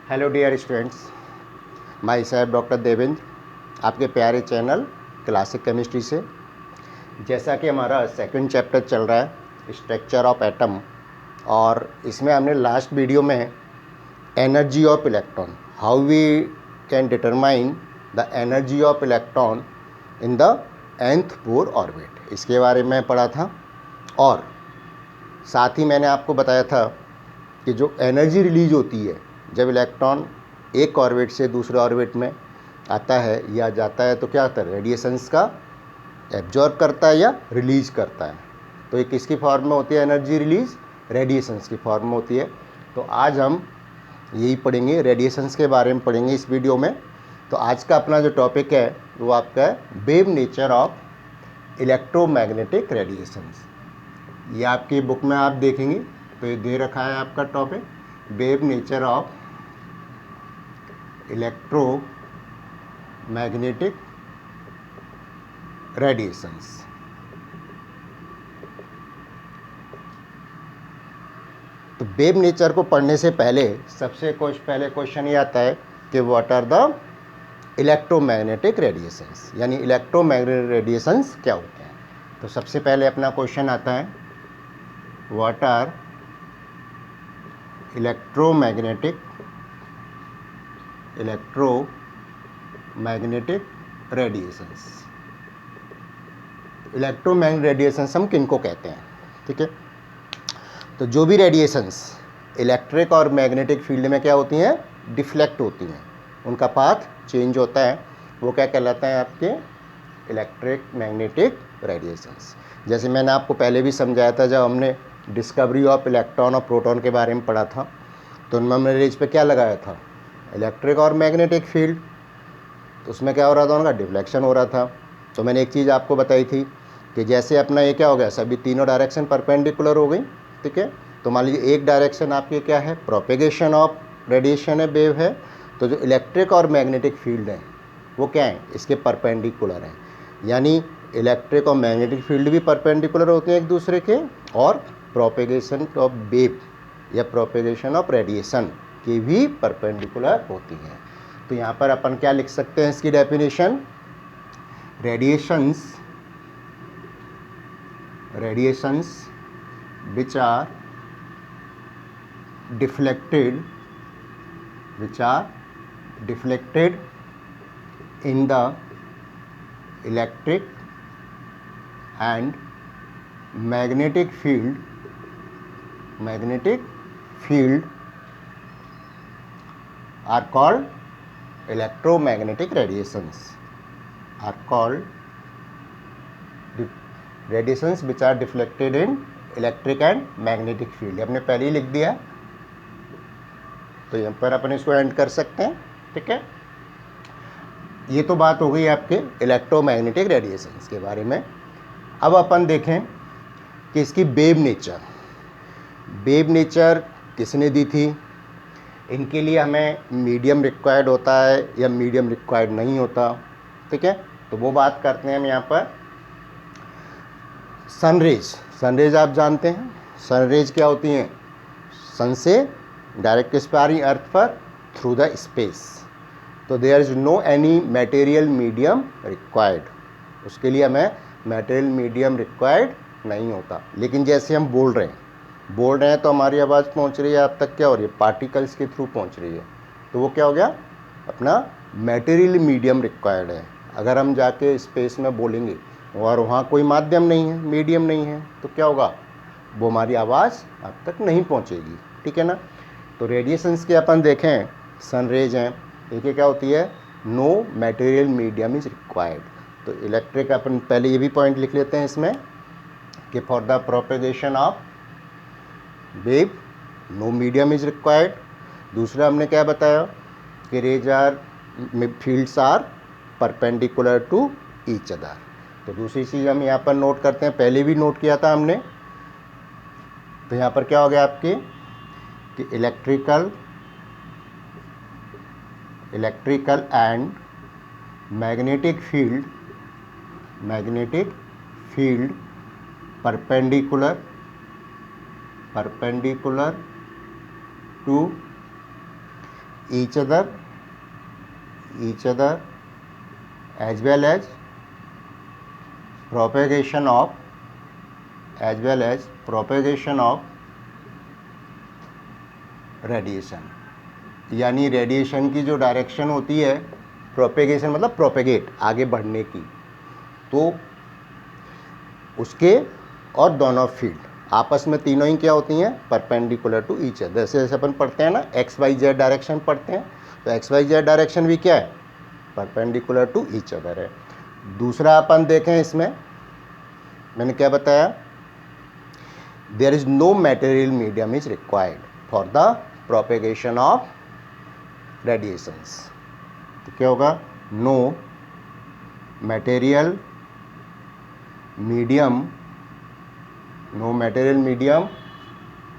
Hello dear students, माई साहब doctor Devendra, आपके प्यारे चैनल क्लासिक केमिस्ट्री से। जैसा कि हमारा सेकंड चैप्टर चल रहा है स्ट्रक्चर ऑफ एटम, और इसमें हमने लास्ट वीडियो में energy of electron, how we can determine the energy of electron in the nth Bohr orbit, इसके बारे में पढ़ा था। और साथ ही मैंने आपको बताया था कि जो एनर्जी रिलीज होती है जब इलेक्ट्रॉन एक ऑर्बिट से दूसरे ऑर्बिट में आता है या जाता है, तो क्या होता है, रेडिएशंस का एब्जॉर्ब करता है या रिलीज करता है। तो ये किसकी फॉर्म में होती है एनर्जी रिलीज? रेडिएशंस की फॉर्म में होती है। तो आज हम यही पढ़ेंगे, रेडिएशंस के बारे में पढ़ेंगे इस वीडियो में। तो आज का अपना जो टॉपिक है वो आपका है wave nature of electromagnetic radiations. ये आपकी बुक में आप देखेंगे तो ये दे रखा है आपका topic, wave nature of electromagnetic radiations. तो वेव नेचर को पढ़ने से पहले सबसे पहले क्वेश्चन ये आता है कि what are the electromagnetic radiations, यानी इलेक्ट्रोमैग्नेटिक रेडिएशंस क्या होते हैं। तो सबसे पहले अपना क्वेश्चन आता है what are electromagnetic radiations. Electromagnetic radiations हम किनको कहते हैं, ठीक है। तो जो भी रेडिएशंस इलेक्ट्रिक और मैग्नेटिक फील्ड में क्या होती हैं, डिफ्लेक्ट होती हैं, उनका पाथ चेंज होता है, वो क्या कहलाता है आपके इलेक्ट्रिक मैग्नेटिक रेडिएशंस। जैसे मैंने आपको पहले भी समझाया था जब हमने डिस्कवरी ऑफ इलेक्ट्रॉन और प्रोटॉन के बारे में पढ़ा था, तो उनमें हमने रेज पे क्या लगाया था, इलेक्ट्रिक और मैग्नेटिक फील्ड। तो उसमें क्या हो रहा था, उनका डिफ्लेक्शन हो रहा था। तो मैंने एक चीज़ आपको बताई थी कि जैसे अपना ये क्या हो गया, सभी तीनों डायरेक्शन परपेंडिकुलर हो गई, ठीक है। तो मान लीजिए एक डायरेक्शन आपकी क्या है, प्रोपेगेशन ऑफ रेडिएशन है, वेव है। तो जो इलेक्ट्रिक और मैग्नेटिक फील्ड है वो क्या है, इसके परपेंडिकुलर हैं, यानी इलेक्ट्रिक और मैग्नेटिक फील्ड भी परपेंडिकुलर होते हैं एक दूसरे के, और प्रोपेगेशन ऑफ वेव या प्रोपेगेशन ऑफ रेडिएशन की भी परपेंडिकुलर होती हैं। तो यहाँ पर अपन क्या लिख सकते हैं इसकी definition, radiations which are deflected in the electric and magnetic field are called electromagnetic radiations, radiations which are deflected in electric and magnetic field. हमने पहले ही लिख दिया, तो यहाँ पर अपन इसको एंड कर सकते हैं, ठीक है। ये तो बात हो गई आपके इलेक्ट्रोमैग्नेटिक रेडिएशंस के बारे में। अब अपन देखें कि इसकी वेव नेचर किसने दी थी। इनके लिए हमें मीडियम रिक्वायर्ड होता है या मीडियम रिक्वायर्ड नहीं होता, ठीक है। तो वो बात करते हैं हम यहाँ पर। सनरेज आप जानते हैं, सनरेज क्या होती हैं, सन से डायरेक्ट एक्सपायरिंग अर्थ पर थ्रू द स्पेस। तो there is no any material medium required, उसके लिए हमें मटेरियल मीडियम रिक्वायर्ड नहीं होता। लेकिन जैसे हम बोल रहे हैं तो हमारी आवाज़ पहुंच रही है आप तक, क्या हो रही है, पार्टिकल्स के थ्रू पहुंच रही है, तो वो क्या हो गया, अपना मटेरियल मीडियम रिक्वायर्ड है। अगर हम जाके स्पेस में बोलेंगे और वहाँ कोई माध्यम नहीं है, मीडियम नहीं है, तो क्या होगा, वो हमारी आवाज़ आप तक नहीं पहुँचेगी, ठीक है ना। तो रेडिएशंस के अपन देखें, सन रेज हैं, देखिए क्या होती है, no material medium is required. तो इलेक्ट्रिक अपन पहले ये भी पॉइंट लिख लेते हैं इसमें कि for the propagation of wave no medium is required. दूसरा हमने क्या बताया कि rays are fields are perpendicular to each other. तो दूसरी चीज़ हम यहाँ पर नोट करते हैं, पहले भी नोट किया था हमने। तो यहाँ पर क्या हो गया आपके कि electrical and magnetic field perpendicular to each other as well as propagation of radiation. यानी रेडिएशन की जो डायरेक्शन होती है, प्रोपेगेशन मतलब प्रोपेगेट, आगे बढ़ने की, तो उसके और दोनों फील्ड आपस में तीनों ही क्या होती हैं, परपेंडिकुलर टू ईच अदर। जैसे जैसे अपन पढ़ते हैं ना एक्स वाई जेड डायरेक्शन पढ़ते हैं, तो एक्स वाई जेड डायरेक्शन भी क्या है, परपेंडिकुलर टू ईच अदर है। दूसरा अपन देखें, इसमें मैंने क्या बताया, there is no material medium is required for the propagation of radiations. तो क्या होगा, no material medium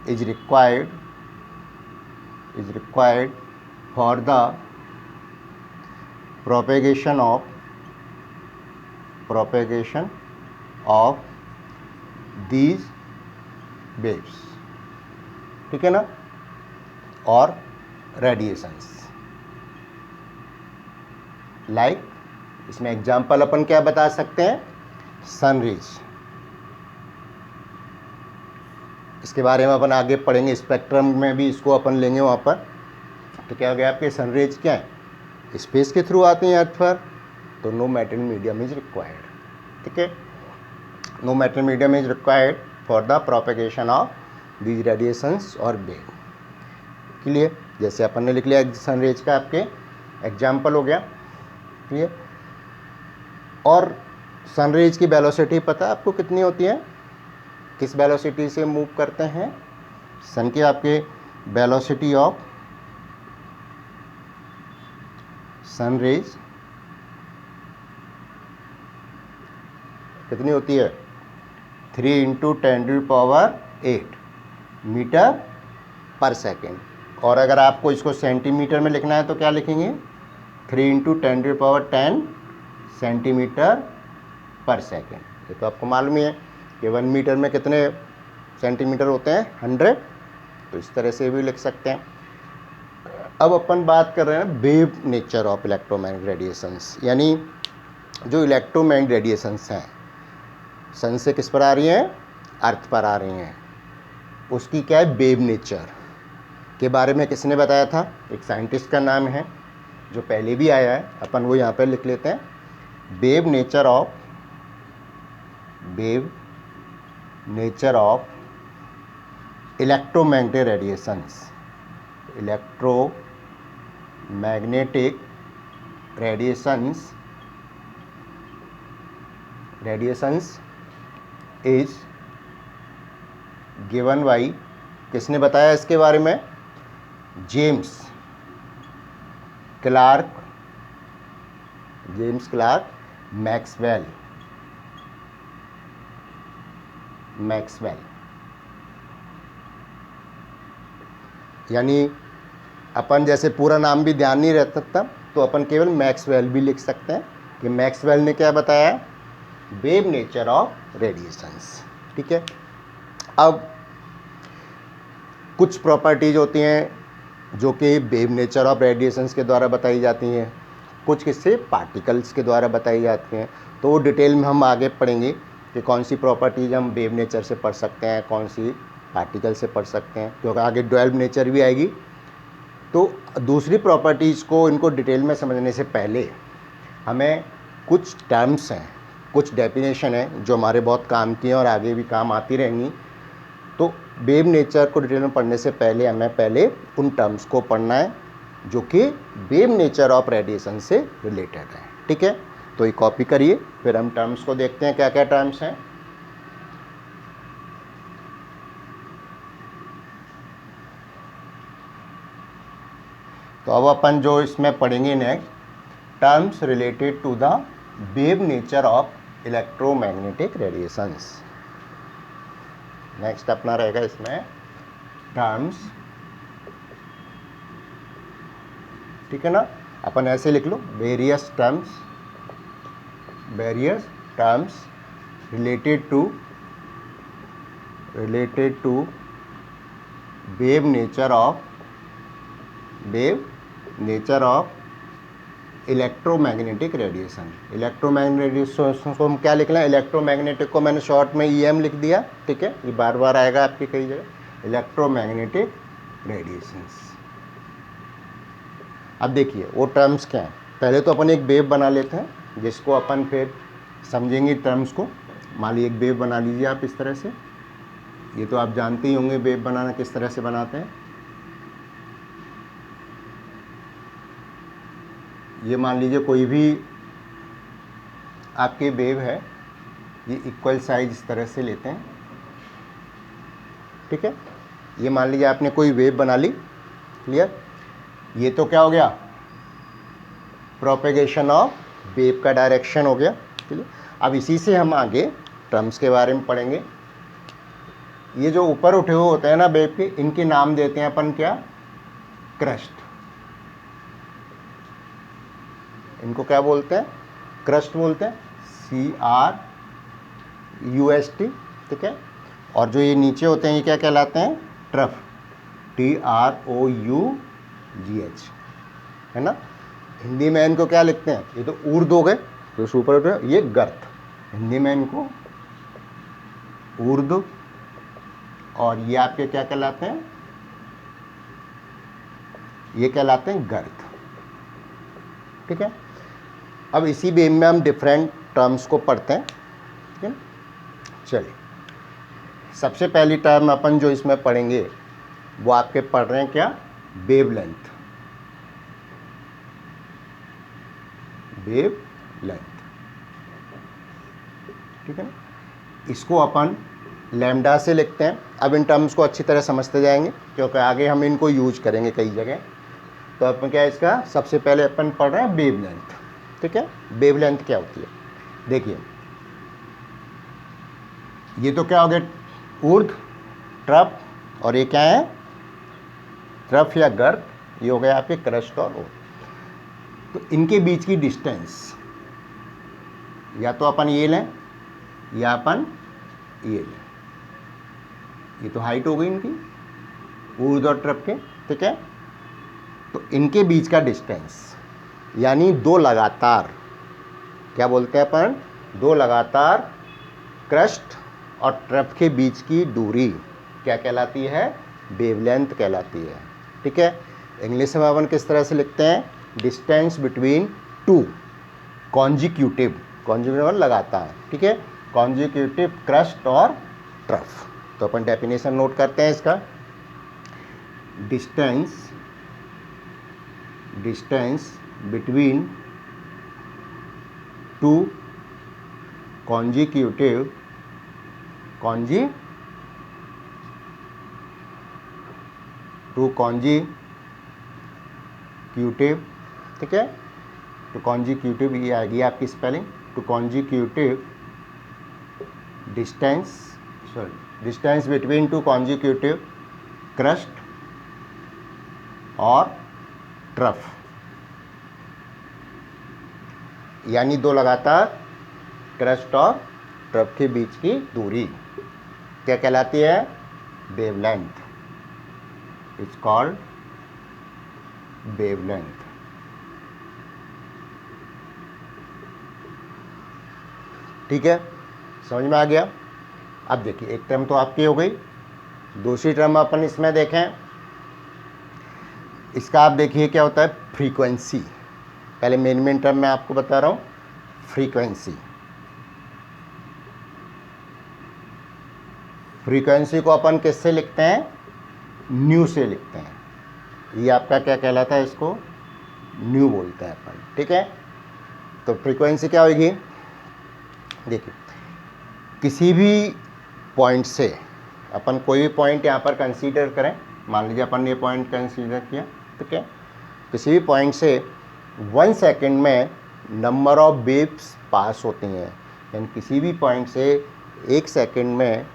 is required for the propagation of these waves, ठीक है ना, और रेडिएशंस। लाइक इसमें एग्जाम्पल अपन क्या बता सकते हैं, सन रेज, इसके बारे में अपन आगे पढ़ेंगे, स्पेक्ट्रम में भी इसको अपन लेंगे वहाँ पर। तो क्या हो गया आपके, सनरेज क्या है, स्पेस के थ्रू आते हैं अर्थ पर, तो no material medium is required, ठीक है, no material medium is required for the propagation of these radiations और वेव। क्लियर, जैसे अपन ने लिख लिया सनरेज का आपके एग्जाम्पल हो गया, क्लियर। और सनरेज की वेलोसिटी पता है आपको कितनी होती है, किस वेलोसिटी से मूव करते हैं, सन की आपके वेलोसिटी ऑफ सन रेज कितनी होती है, 3 × 10⁸ मीटर पर सेकेंड। और अगर आपको इसको सेंटीमीटर में लिखना है तो क्या लिखेंगे, 3 × 10⁻10 सेंटीमीटर पर सेकेंड। ये तो आपको मालूम ही है कि 1 मीटर में कितने सेंटीमीटर होते हैं, 100, तो इस तरह से भी लिख सकते हैं। अब अपन बात कर रहे हैं wave nature of electromagnetic radiations, यानी जो इलेक्ट्रोमैग्नेटिक रेडिएशंस हैं सन से किस पर आ रही हैं, अर्थ पर आ रही हैं, उसकी क्या है, वेव नेचर के बारे में किसने बताया था, एक साइंटिस्ट का नाम है जो पहले भी आया है, अपन वो यहाँ पर लिख लेते हैं, wave nature of electromagnetic radiations is given by, किसने बताया इसके बारे में, जेम्स क्लार्क मैक्सवेल। यानी अपन जैसे पूरा नाम भी ध्यान नहीं रहता था, तो अपन केवल मैक्सवेल भी लिख सकते हैं कि मैक्सवेल ने क्या बताया, वेव नेचर ऑफ रेडिएशंस, ठीक है। अब कुछ प्रॉपर्टीज होती हैं जो कि वेव नेचर ऑफ रेडिएशंस के द्वारा बताई जाती हैं, कुछ किससे, पार्टिकल्स के द्वारा बताई जाती हैं। तो वो डिटेल में हम आगे पढ़ेंगे कि कौन सी प्रॉपर्टीज हम वेव नेचर से पढ़ सकते हैं, कौन सी पार्टिकल से पढ़ सकते हैं, क्योंकि आगे डुअल नेचर भी आएगी। तो दूसरी प्रॉपर्टीज़ को, इनको डिटेल में समझने से पहले हमें कुछ टर्म्स हैं, कुछ डेफिनेशन है जो हमारे बहुत काम की हैं और आगे भी काम आती रहेंगी। तो वेव नेचर को डिटेल में पढ़ने से पहले हमें पहले उन टर्म्स को पढ़ना है जो कि वेव नेचर ऑफ रेडिएशन से रिलेटेड है, ठीक है। तो ये कॉपी करिए, फिर हम टर्म्स को देखते हैं क्या क्या टर्म्स हैं। तो अब अपन जो इसमें पढ़ेंगे next, terms related to the wave nature of electromagnetic radiations. Next अपना रहेगा इसमें टर्म्स, ठीक है ना, अपन ऐसे लिख लो, various terms related to wave nature of electromagnetic radiation. Electromagnetic radiation को हम क्या लिख लें, इलेक्ट्रोमैग्नेटिक को मैंने शॉर्ट में EM लिख दिया, ठीक है, ये बार बार आएगा आपकी कई जगह, इलेक्ट्रोमैग्नेटिक रेडिएशंस। अब देखिए वो टर्म्स क्या हैं, पहले तो अपन एक वेव बना लेते हैं जिसको अपन फिर समझेंगे टर्म्स को। मान लीजिए एक वेव बना लीजिए आप इस तरह से, ये तो आप जानते ही होंगे वेव बनाना किस तरह से बनाते हैं। ये मान लीजिए कोई भी आपके वेव है, ये इक्वल साइज इस तरह से लेते हैं, ठीक है। ये मान लीजिए आपने कोई वेव बना ली, क्लियर। ये तो क्या हो गया, प्रोपेगेशन ऑफ वेव का डायरेक्शन हो गया, ठीक है। अब इसी से हम आगे टर्म्स के बारे में पढ़ेंगे। ये जो ऊपर उठे हुए होते हैं ना वेव के, इनके नाम देते हैं अपन क्या, क्रस्ट। इनको क्या बोलते हैं, क्रस्ट बोलते हैं, CRUST, ठीक है। और जो ये नीचे होते हैं ये क्या कहलाते हैं, ट्रफ, TROUGH, है ना। हिंदी में इनको क्या लिखते हैं, ये तो ऊर्ध्व हो गए, तो ऊपर उठे, ये गर्त, हिंदी में इनको ऊर्ध्व, और ये आपके क्या कहलाते हैं, ये कहलाते हैं गर्त, ठीक है। अब इसी वेव में हम डिफरेंट टर्म्स को पढ़ते हैं, ठीक है। चलिए, सबसे पहली टर्म अपन जो इसमें पढ़ेंगे वो आपके पढ़ रहे हैं क्या, वेवलेंथ। वेवलेंथ, ठीक है। इसको अपन लैम्डा से लिखते हैं। अब इन टर्म्स को अच्छी तरह समझते जाएंगे क्योंकि आगे हम इनको यूज करेंगे कई जगह। तो अपन क्या, इसका सबसे पहले अपन पढ़ रहे हैं वेवलेंथ, ठीक है। वेवलेंथ क्या होती है, देखिए ये तो क्या हो गया, ऊर्ध्व, ट्रफ, और ये क्या है, ट्रफ या गर्त, ये हो गया आपके क्रस्ट और ऊर्ध्व। तो इनके बीच की डिस्टेंस या तो अपन ये लें या अपन ये लें, ये तो हाइट हो गई इनकी, ऊर्ध्व और ट्रफ के, ठीक है। तो इनके बीच का डिस्टेंस यानी दो लगातार, क्या बोलते हैं अपन, दो लगातार क्रस्ट और ट्रफ के बीच की दूरी क्या कहलाती है, वेवलेंथ कहलाती है, ठीक है। इंग्लिश में अपन किस तरह से लिखते हैं, distance between two consecutive, consecutive लगातार, ठीक है, कॉन्जिक्यूटिव क्रस्ट और ट्रफ। तो अपन डेफिनेशन नोट करते हैं इसका, डिस्टेंस बिटवीन टू कॉन्जिक्यूटिव ठीक है। टू कॉन्जिक्यूटिव ये आएगी आपकी spelling, two consecutive distance between two consecutive crust और ट्रफ, यानी दो लगातार क्रस्ट और ट्रफ के बीच की दूरी क्या कहलाती है, वेवलेंथ, इट्स कॉल्ड वेवलेंथ। ठीक है, समझ में आ गया। अब देखिए एक टर्म तो आपकी हो गई, दूसरी टर्म अपन इसमें देखें, इसका आप देखिए क्या होता है, फ्रीक्वेंसी। पहले मेन टर्म मैं आपको बता रहा हूँ, फ्रीक्वेंसी को अपन किससे लिखते हैं, न्यू से लिखते हैं। ये आपका क्या कहलाता है, इसको न्यू बोलते हैं अपन, ठीक है। तो फ्रीक्वेंसी क्या होगी, देखिए किसी भी पॉइंट से अपन कोई भी पॉइंट यहाँ पर कंसीडर करें, मान लीजिए अपन ये पॉइंट कंसीडर किया, ठीक है। किसी भी पॉइंट से 1 सेकेंड में नंबर ऑफ वेव्स पास होती हैं, यानी किसी भी पॉइंट से 1 सेकेंड में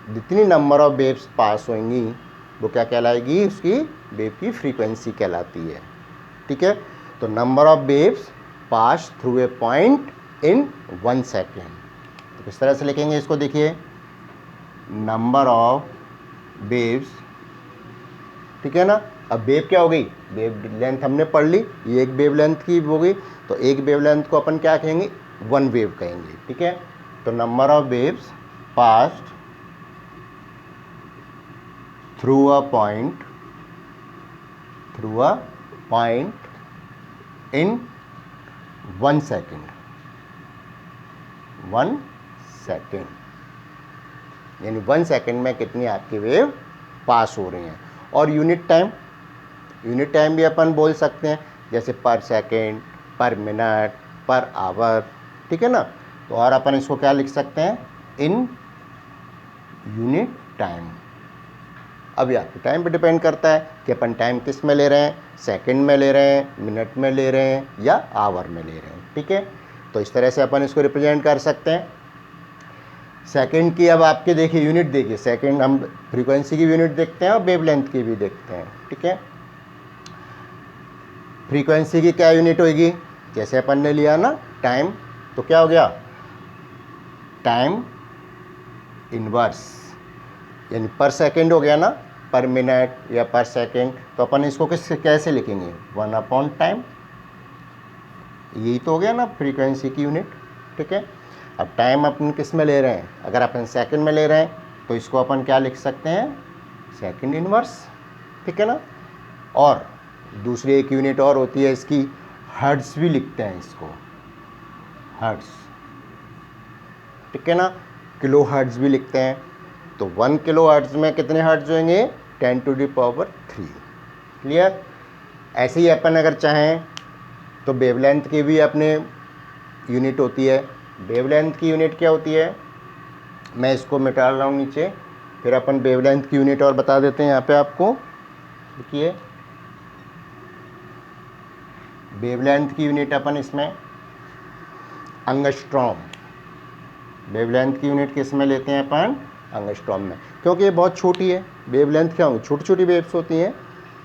जितनी नंबर ऑफ वेव्स पास होंगी वो क्या कहलाएगी, उसकी वेव की फ्रीक्वेंसी कहलाती है, ठीक है। तो number of waves pass through a point in 1 second, तो किस तरह से लिखेंगे इसको, देखिए नंबर ऑफ वेव्स ठीक है ना। अब वेव क्या हो गई, वेव लेंथ हमने पढ़ ली, ये एक वेव लेंथ की हो गई, तो एक वेव लेंथ को अपन क्या कहेंगे, वन वेव कहेंगे, ठीक है। तो number of waves passed through a point in 1 second, 1 second, यानी 1 सेकेंड में कितनी आपकी वेव पास हो रही हैं। और यूनिट टाइम भी अपन बोल सकते हैं, जैसे पर सेकेंड, पर मिनट, पर आवर, ठीक है ना। तो और अपन इसको क्या लिख सकते हैं, इन यूनिट टाइम। अब ये आपके टाइम पे डिपेंड करता है कि अपन टाइम किस में ले रहे हैं, सेकंड में ले रहे हैं, मिनट में ले रहे हैं या आवर में ले रहे हैं, ठीक है। तो इस तरह से अपन इसको रिप्रेजेंट कर सकते हैं। सेकंड की अब आपके देखिए यूनिट, देखिए सेकंड हम फ्रीक्वेंसी की यूनिट देखते हैं और वेवलेंथ की भी देखते हैं, ठीक है। फ्रीक्वेंसी की क्या यूनिट होगी, जैसे अपन ने लिया ना टाइम, तो क्या हो गया, टाइम इनवर्स, यानी पर सेकेंड हो गया ना, पर मिनट या पर सेकेंड। तो अपन इसको कैसे लिखेंगे, 1 टाइम, यही तो हो गया ना फ्रीक्वेंसी की यूनिट, ठीक है। अब टाइम अपन किस में ले रहे हैं, अगर अपन सेकंड में ले रहे हैं तो इसको अपन क्या लिख सकते हैं, सेकंड इनवर्स, ठीक है ना। और दूसरी एक यूनिट और होती है इसकी, हर्ट्ज भी लिखते हैं इसको, हर्ट्ज, ठीक है ना, किलो हर्ट्ज भी लिखते हैं। तो 1 किलो हर्ट्ज में कितने हर्ट्ज होंगे, 10⁻3, क्लियर। ऐसे ही अपन अगर चाहें तो वेवलेंथ की भी अपने यूनिट होती है। वेवलेंथ की यूनिट क्या होती है, मैं इसको मिटा रहा हूँ नीचे, फिर अपन वेवलेंथ की यूनिट और बता देते हैं यहाँ पे आपको। देखिए वेवलेंथ की यूनिट अपन इसमें एंगस्ट्रॉम, वेवलेंथ की यूनिट किस में लेते हैं अपन, एंगस्ट्रॉम में, क्योंकि ये बहुत छोटी है। वेवलेंथ क्या होगी, छोटी छोटी वेव्स होती हैं,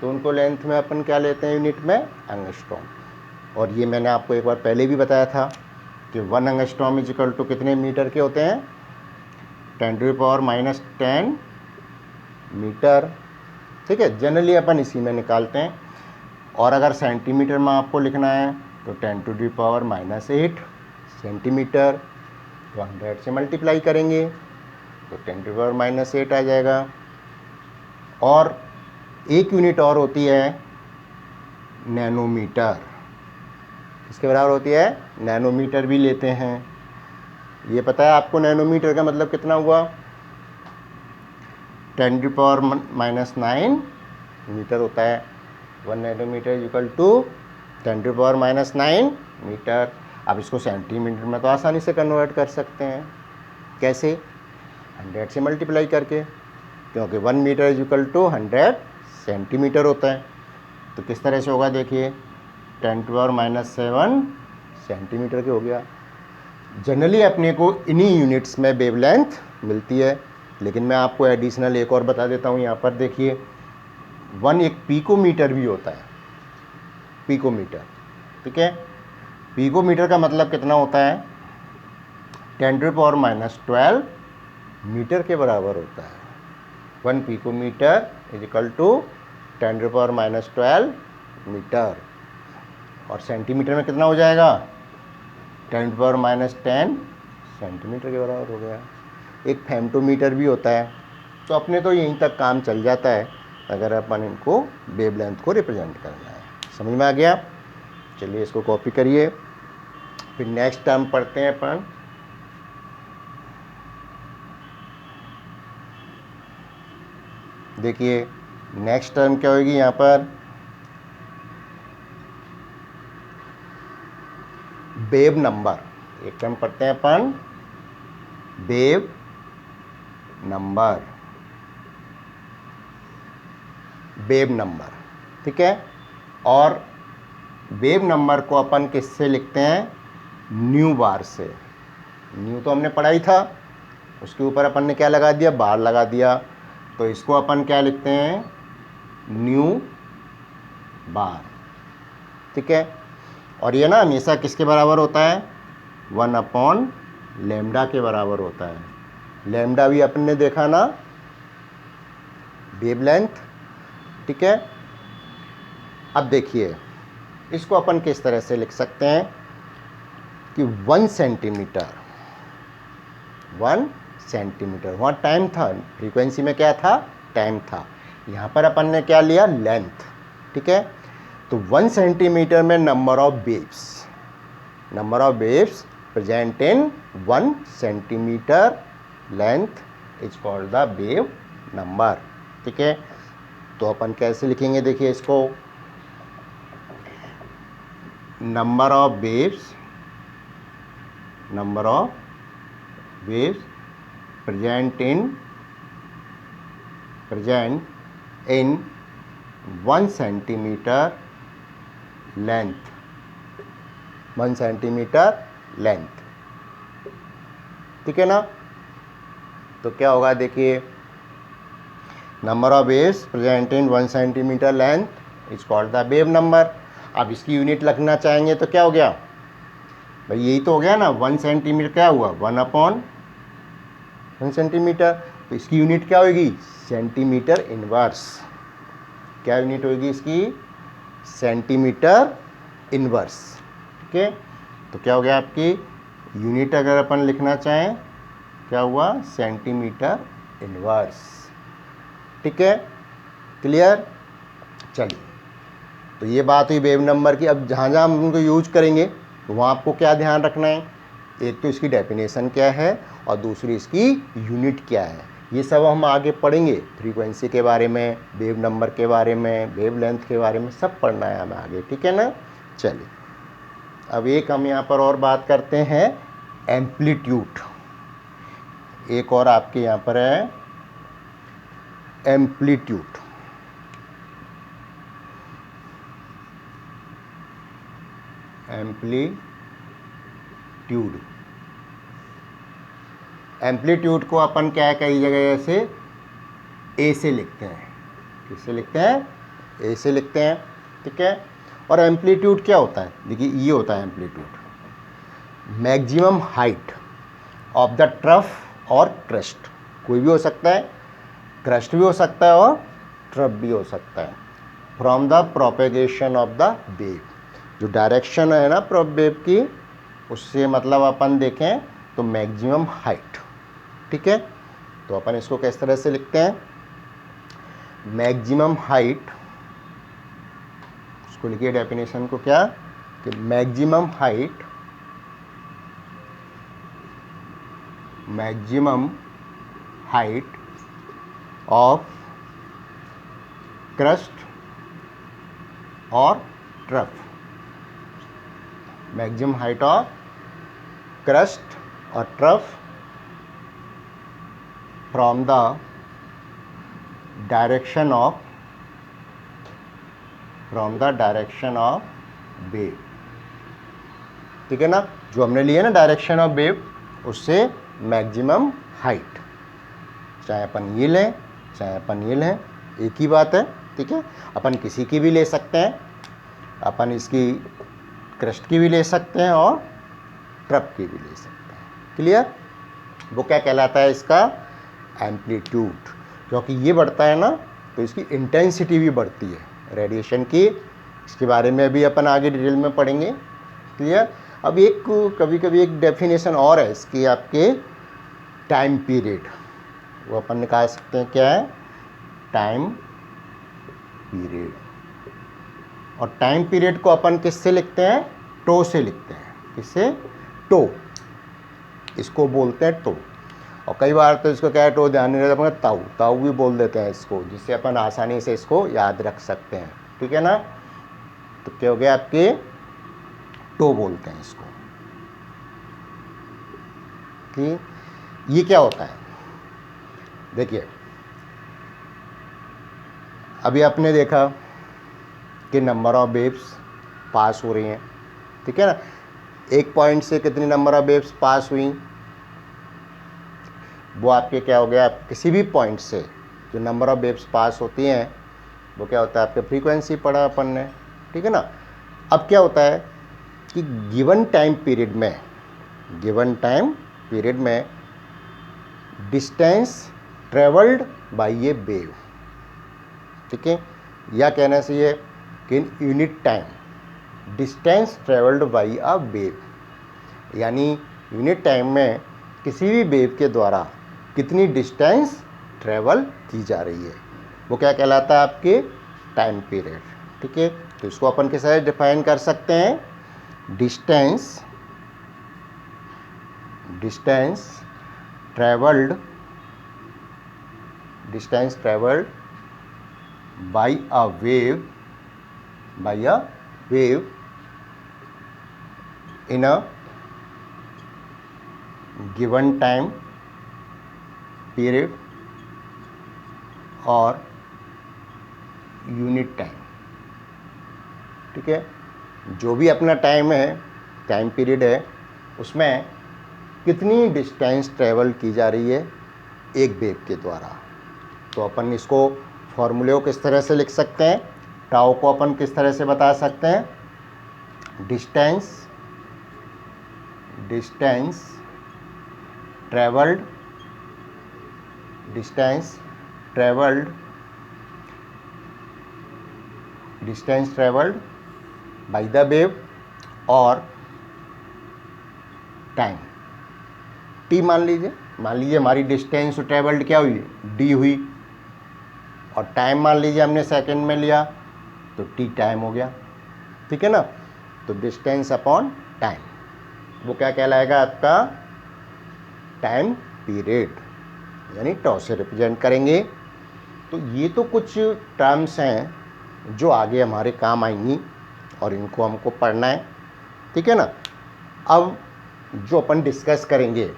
तो उनको लेंथ में अपन क्या लेते हैं यूनिट में, एंगस्ट्रॉम। और ये मैंने आपको एक बार पहले भी बताया था कि 1 एंगस्ट्रॉम इज इक्वल टू कितने मीटर के होते हैं, 10⁻⁻10 मीटर, ठीक है। जनरली अपन इसी में निकालते हैं। और अगर सेंटीमीटर में आपको लिखना है तो 10⁻⁻8 सेंटीमीटर, तो 100 से मल्टीप्लाई करेंगे तो 10⁻⁻8 आ जाएगा। और एक यूनिट और होती है नैनोमीटर, किसके बराबर होती है, नैनोमीटर भी लेते हैं। ये पता है आपको नैनोमीटर का मतलब कितना हुआ, 10⁻⁻9 मीटर होता है। 1 nanometre is equal to 10⁻⁻9 metre. अब इसको सेंटीमीटर में तो आसानी से कन्वर्ट कर सकते हैं, कैसे, 100 से मल्टीप्लाई करके, क्योंकि 1 metre is equal to 100 centimetre होता है। तो किस तरह से होगा, देखिए 10⁻⁻7 सेंटीमीटर के हो गया। जनरली अपने को इन्हीं यूनिट्स में वेवलेंथ मिलती है, लेकिन मैं आपको एडिशनल एक और बता देता हूँ। यहाँ पर देखिए 1 एक पिकोमीटर भी होता है, पिकोमीटर, ठीक है। पिकोमीटर का मतलब कितना होता है, 10⁻⁻12 मीटर के बराबर होता है। 1 picometre is equal to 10⁻⁻12 metre. और सेंटीमीटर में कितना हो जाएगा, 10⁻⁻10 सेंटीमीटर के बराबर हो गया। एक फेम्टोमीटर भी होता है। तो अपने तो यहीं तक काम चल जाता है अगर अपन इनको वेवलेंथ को रिप्रेजेंट करना है। समझ में आ गया, चलिए इसको कॉपी करिए। फिर नेक्स्ट टर्म पढ़ते हैं अपन, देखिए नेक्स्ट टर्म क्या होगी यहाँ पर, वेव नंबर। एक टर्म पढ़ते हैं अपन, वेव नंबर, वेव नंबर, ठीक है। और वेव नंबर को अपन किससे लिखते हैं, न्यू बार से। न्यू तो हमने पढ़ा ही था, उसके ऊपर अपन ने क्या लगा दिया, बार लगा दिया। तो इसको अपन क्या लिखते हैं, न्यू बार, ठीक है। और ये ना हमेशा किसके बराबर होता है, 1/λ के बराबर होता है। लैम्डा भी अपन ने देखा ना, वेवलेंथ ठीक है। अब देखिए इसको अपन किस तरह से लिख सकते हैं कि 1 सेंटीमीटर, 1 सेंटीमीटर, वहाँ टाइम था, फ्रीक्वेंसी में क्या था, टाइम था, यहाँ पर अपन ने क्या लिया, लेंथ, ठीक है। तो 1 सेंटीमीटर में number of waves present in 1 centimetre length is called the wave number, ठीक है। तो अपन कैसे लिखेंगे, देखिए इसको, number of waves present in 1 centimetre length, 1 centimetre length, ठीक है ना। तो क्या होगा, देखिए number of waves present in 1 centimetre length is called the wave number. अब इसकी यूनिट लिखना चाहेंगे तो क्या हो गया भाई, यही तो हो गया ना, 1 सेंटीमीटर क्या हुआ, 1/1 सेंटीमीटर। तो इसकी यूनिट क्या होगी, सेंटीमीटर इनवर्स। क्या यूनिट होगी इसकी, सेंटीमीटर इनवर्स, ठीक है। तो क्या हो गया आपकी यूनिट, अगर अपन लिखना चाहें क्या हुआ, सेंटीमीटर इनवर्स, ठीक है, क्लियर। चलिए, तो ये बात हुई वेव नंबर की। अब जहाँ जहाँ हम उनको यूज करेंगे तो वहाँ आपको क्या ध्यान रखना है, एक तो इसकी डेफिनेशन क्या है और दूसरी इसकी यूनिट क्या है। ये सब हम आगे पढ़ेंगे, फ्रीक्वेंसी के बारे में, वेव नंबर के बारे में, वेव लेंथ के बारे में, सब पढ़ना है हमें आगे, ठीक है ना। चलिए, अब एक हम यहाँ पर और बात करते हैं, एम्पलीट्यूड। एक और आपके यहाँ पर है एम्पलीट्यूड। एम्पलीट्यूड को अपन क्या है, कई जगह ऐसे ए से लिखते हैं, किससे लिखते हैं, ए से लिखते हैं, ठीक है। और एम्पलीट्यूड क्या होता है, देखिए ये होता है amplitude, maximum height of the trough और क्रेस्ट। कोई भी हो सकता है, क्रेस्ट भी हो सकता है और ट्रफ भी हो सकता है, from the propagation of the wave. जो डायरेक्शन है ना वेव की, उससे मतलब अपन देखें तो मैक्सिमम हाइट, ठीक है। तो अपन इसको किस तरह से लिखते हैं, मैक्सिमम हाइट, उसको लिखिए डेफिनेशन को क्या, कि मैक्सिमम हाइट ऑफ क्रस्ट और trough, maximum height of crest और trough from the direction of wave, ठीक है ना। जो हमने लिया ना डायरेक्शन ऑफ वेव, उससे मैक्सिमम हाइट, चाहे अपन ये लें चाहे अपन ये लें, एक ही बात है, ठीक है। अपन किसी की भी ले सकते हैं, अपन इसकी क्रस्ट की भी ले सकते हैं और ट्रफ की भी ले सकते हैं, क्लियर। वो क्या कहलाता है, इसका एम्पलीट्यूड। क्योंकि ये बढ़ता है ना तो इसकी इंटेंसिटी भी बढ़ती है रेडिएशन की, इसके बारे में भी अपन आगे डिटेल में पढ़ेंगे, क्लियर। अब एक कभी कभी एक डेफिनेशन और है इसकी, आपके टाइम पीरियड, वो अपन निकाल सकते हैं, क्या है, टाइम पीरियड। और टाइम पीरियड को अपन किससे लिखते हैं, टो से लिखते हैं, किससे, टो, इसको बोलते हैं टो। और कई बार तो इसको क्या है, टो ध्यान नहीं रहता, अपन ताऊ भी बोल देते हैं इसको, जिससे अपन आसानी से इसको याद रख सकते हैं, ठीक है ना। तो क्या हो गया, आपके टो बोलते हैं इसको, कि ये क्या होता है, देखिए अभी आपने देखा कि नंबर ऑफ वेव्स पास हो रही हैं, ठीक है ना। एक पॉइंट से कितनी नंबर ऑफ वेव्स पास हुई, वो आपके क्या हो गया, आप किसी भी पॉइंट से जो नंबर ऑफ वेव्स पास होती हैं वो क्या होता है, आपके फ्रीक्वेंसी पढ़ा अपन ने, ठीक है ना। अब क्या होता है कि गिवन टाइम पीरियड में distance travelled by A wave, ठीक है, या कहना चाहिए कि in unit time distance travelled by a wave, यानी यूनिट टाइम में किसी भी वेव के द्वारा कितनी डिस्टेंस ट्रेवल की जा रही है, वो क्या कहलाता है आपके टाइम पीरियड। ठीक है, तो इसको अपन किस तरह डिफाइन कर सकते हैं, distance travelled by a wave in a given time period और यूनिट टाइम। ठीक है, जो भी अपना टाइम है, टाइम पीरियड है, उसमें कितनी डिस्टेंस ट्रेवल की जा रही है एक वेव के द्वारा। तो अपन इसको फॉर्मूले को किस तरह से लिख सकते हैं, टाउ को अपन किस तरह से बता सकते हैं, distance travelled by the wave और टाइम टी मान लीजिए हमारी डिस्टेंस ट्रेवल्ड क्या हुई, डी हुई, और टाइम मान लीजिए हमने सेकंड में लिया तो टी टाइम हो गया। ठीक है ना, तो डिस्टेंस अपॉन टाइम वो क्या कहलाएगा आपका टाइम पीरियड, यानी टॉ से रिप्रेजेंट करेंगे। तो ये तो कुछ टर्म्स हैं जो आगे हमारे काम आएंगी और इनको हमको पढ़ना है। ठीक है ना, अब जो अपन डिस्कस करेंगे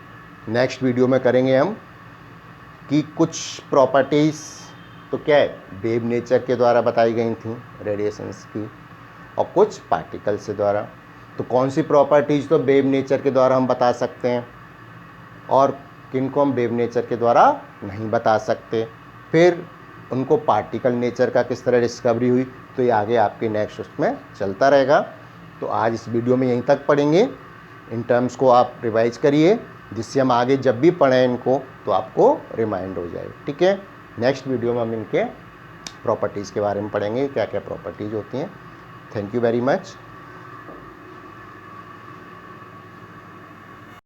नेक्स्ट वीडियो में करेंगे हम कि कुछ प्रॉपर्टीज़ तो क्या है वेव नेचर के द्वारा बताई गई थी रेडिएशंस की, और कुछ पार्टिकल्स के द्वारा। तो कौन सी प्रॉपर्टीज़ तो वेव नेचर के द्वारा हम बता सकते हैं और किन को हम वेव नेचर के द्वारा नहीं बता सकते, फिर उनको पार्टिकल नेचर का किस तरह डिस्कवरी हुई, तो ये आगे आपके नेक्स्ट उसमें चलता रहेगा। तो आज इस वीडियो में यहीं तक पढ़ेंगे, इन टर्म्स को आप रिवाइज करिए जिससे हम आगे जब भी पढ़ें इनको तो आपको रिमाइंड हो जाए। ठीक है, नेक्स्ट वीडियो में हम इनके प्रॉपर्टीज़ के बारे में पढ़ेंगे, क्या क्या प्रॉपर्टीज़ होती हैं। Thank you very much.